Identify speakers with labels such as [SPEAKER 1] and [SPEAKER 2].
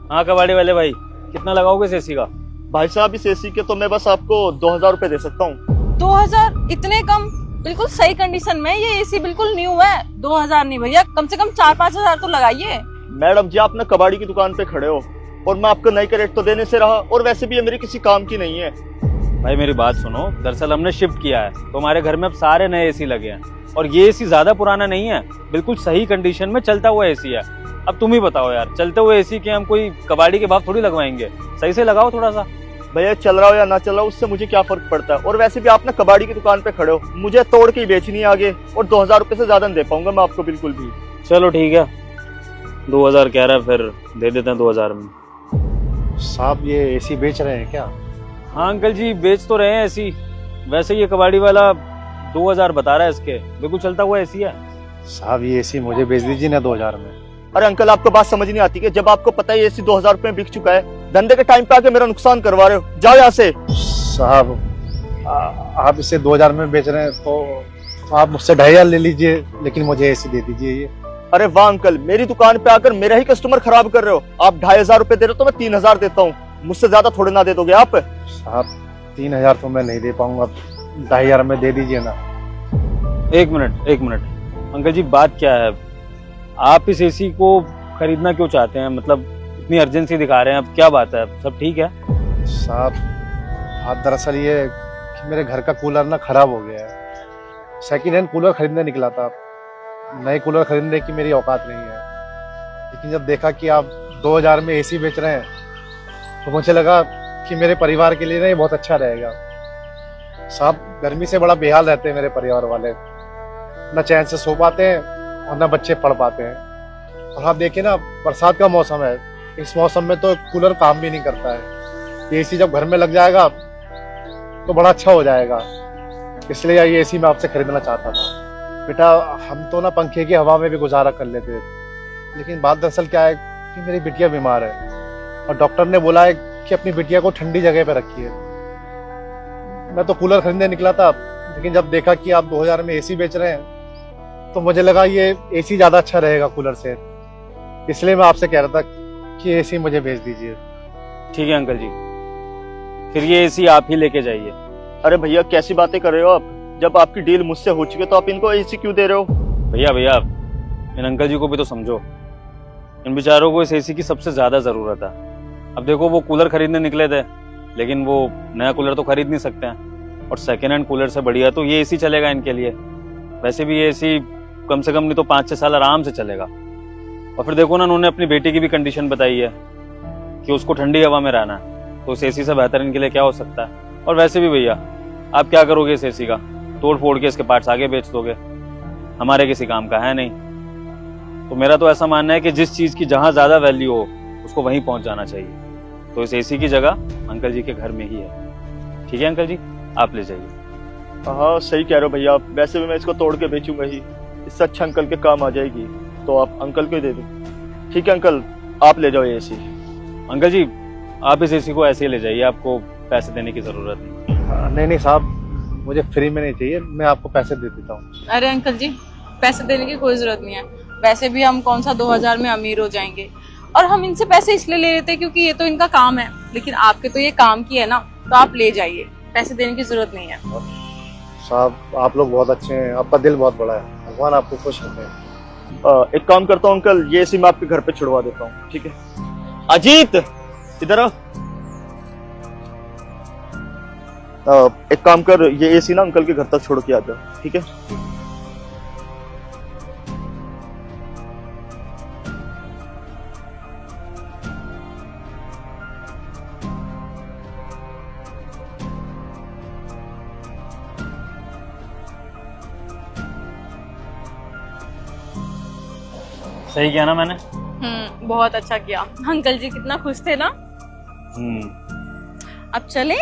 [SPEAKER 1] हाँ कबाड़ी वाले भाई, कितना लगाओगे इस एसी का?
[SPEAKER 2] भाई साहब इस एसी के तो मैं बस आपको 2000 रुपए दे सकता हूँ।
[SPEAKER 3] 2000? इतने कम? बिल्कुल सही कंडीशन में ये एसी बिल्कुल न्यू है। 2000 नहीं भैया, कम से कम 4-5 हजार तो लगाइए।
[SPEAKER 2] मैडम जी आप ना कबाड़ी की दुकान पे खड़े हो और मैं आपको नई का रेट तो देने से रहा, और वैसे भी ये मेरी किसी काम की नहीं है।
[SPEAKER 1] भाई मेरी बात सुनो, दरअसल हमने शिफ्ट किया है तो हमारे घर में अब सारे नए एसी लगे हैं, और ये एसी ज्यादा पुराना नहीं है, बिल्कुल सही कंडीशन में चलता हुआ एसी है। अब तुम ही बताओ यार, चलते हुए एसी के हम कोई कबाड़ी के भाव थोड़ी लगवाएंगे, सही से लगाओ थोड़ा सा।
[SPEAKER 2] भैया चल रहा हो या ना चल रहा हो उससे मुझे क्या फर्क पड़ता है, और वैसे भी आप ना कबाड़ी की दुकान पे खड़े हो, मुझे तोड़ के ही बेचनी है आगे, और 2000 रुपए से ज्यादा नहीं दे पाऊंगा मैं आपको बिल्कुल भी।
[SPEAKER 1] चलो ठीक है, 2000 कह रहा है, फिर दे देते हैं 2000 में।
[SPEAKER 4] साहब ये एसी बेच रहे हैं क्या?
[SPEAKER 1] हाँ अंकल जी बेच तो रहे हैं एसी, वैसे ये कबाड़ी वाला 2000 बता रहा है इसके, बिल्कुल चलता हुआ एसी है।
[SPEAKER 4] साहब ये एसी मुझे बेच दीजिए ना 2000 में।
[SPEAKER 2] अरे अंकल आपको बात समझ नहीं आती कि जब आपको पता है एसी 2000 रुपए में बिक चुका है, धंधे के टाइम पे आके मेरा नुकसान करवा रहे हो, जाओ यहाँ से।
[SPEAKER 4] साहब आप इसे 2000 में बेच रहे हैं तो आप मुझसे 2500 ले लीजिए, लेकिन मुझे एसी दे दीजिए ये।
[SPEAKER 2] अरे वाह अंकल, मेरी दुकान पे आकर मेरा ही कस्टमर खराब कर रहे हो। आप 2500 रुपए दे रहे हो तो मैं 3000 देता हूँ, मुझसे ज्यादा थोड़े ना दे दोगे आप।
[SPEAKER 4] साहब 3000 तो मैं नहीं दे पाऊंगा, 2500 में दे दीजिए ना।
[SPEAKER 1] एक मिनट अंकल जी, बात क्या है? आप इस एसी को खरीदना क्यों चाहते हैं? मतलब इतनी अर्जेंसी दिखा रहे हैं, अब क्या बात है? सब ठीक है?
[SPEAKER 4] साहब आप दरअसल ये कि मेरे घर का कूलर ना खराब हो गया है, सेकेंड हैंड कूलर खरीदने निकला था, नए कूलर खरीदने की मेरी औकात नहीं है, लेकिन जब देखा कि आप 2000 में एसी बेच रहे हैं तो मुझे लगा कि मेरे परिवार के लिए ना ये बहुत अच्छा रहेगा। साहब गर्मी से बड़ा बेहाल रहते हैं मेरे परिवार वाले, ना चैन से सो पाते हैं और ना बच्चे पढ़ पाते हैं। और आप देखिए ना बरसात का मौसम है, इस मौसम में तो कूलर काम भी नहीं करता है। ये एसी जब घर में लग जाएगा तो बड़ा अच्छा हो जाएगा, इसलिए ये एसी मैं आपसे खरीदना चाहता था। बेटा हम तो ना पंखे की हवा में भी गुजारा कर लेते, लेकिन बात दरअसल क्या है कि मेरी बिटिया बीमार है और डॉक्टर ने बोला है कि अपनी बिटिया को ठंडी जगह पे रखिए। मैं तो कूलर खरीदने निकला था, लेकिन जब देखा कि आप 2000 में एसी बेच रहे हैं तो मुझे लगा ये एसी ज्यादा अच्छा रहेगा कूलर से, इसलिए मैं आपसे कह रहा था कि एसी मुझे भेज दीजिए।
[SPEAKER 1] ठीक है अंकल जी, फिर ये एसी आप ही लेके जाइए।
[SPEAKER 2] अरे भैया कैसी बातें कर रहे हो आप, जब आपकी डील मुझसे हो चुकी है तो आप इनको एसी क्यों दे रहे हो?
[SPEAKER 1] भैया इन अंकल जी को भी तो समझो, इन बेचारों को इस एसी की सबसे ज्यादा जरूरत है। अब देखो वो कूलर खरीदने निकले थे, लेकिन वो नया कूलर तो खरीद नहीं सकते हैं, और सेकेंड हैंड कूलर से बढ़िया तो ये एसी चलेगा इनके लिए। वैसे भी ये एसी कम से कम नहीं तो 5-6 साल आराम से चलेगा। और फिर देखो ना, उन्होंने अपनी बेटी की भी कंडीशन बताई है कि उसको ठंडी हवा में रहना है, तो उस एसी से बेहतर इनके लिए क्या हो सकता है। और वैसे भी भैया आप क्या करोगे इस एसी का? तोड़ फोड़ के इसके पार्ट्स आगे बेच दोगे, हमारे किसी काम का है नहीं। तो मेरा तो ऐसा मानना है कि जिस चीज की जहां ज्यादा वैल्यू हो उसको वहीं पहुंच जाना चाहिए, तो इस एसी की जगह अंकल जी के घर में ही है। ठीक है अंकल जी, आप ले जाइए।
[SPEAKER 2] हाँ सही कह रहे हो भैया, वैसे भी मैं इसको तोड़ के बेचूंगा ही, इससे अच्छा अंकल के काम आ जाएगी, तो आप अंकल को ही दे दो। ठीक है अंकल आप ले जाओ ये एसी।
[SPEAKER 1] अंकल जी आप इस एसी को ऐसे ही ले जाइए, आपको पैसे देने की जरूरत नहीं।
[SPEAKER 4] नहीं साहब, मुझे फ्री में नहीं चाहिए, मैं आपको पैसे दे देता हूँ।
[SPEAKER 3] अरे अंकल जी पैसे देने की कोई जरूरत नहीं है, वैसे भी हम कौन सा 2000 में अमीर हो जाएंगे, और हम इनसे पैसे इसलिए ले लेते हैं क्योंकि ये तो इनका काम है, लेकिन आपके तो ये काम की है ना, तो आप ले जाइए, पैसे देने की जरूरत नहीं है।
[SPEAKER 4] साहब आप लोग बहुत अच्छे हैं, आपका दिल बहुत बड़ा है, भगवान आपको खुश रखे।
[SPEAKER 2] एक काम करता हूँ अंकल, ये एसी मैं आपके घर पे छुड़वा देता हूँ। ठीक है अजीत इधर आ। एक काम कर, ये एसी ना अंकल के घर तक छोड़ के आ जा। ठीक है
[SPEAKER 1] सही किया ना मैंने?
[SPEAKER 3] बहुत अच्छा किया। अंकल जी कितना खुश थे ना। अब चलें?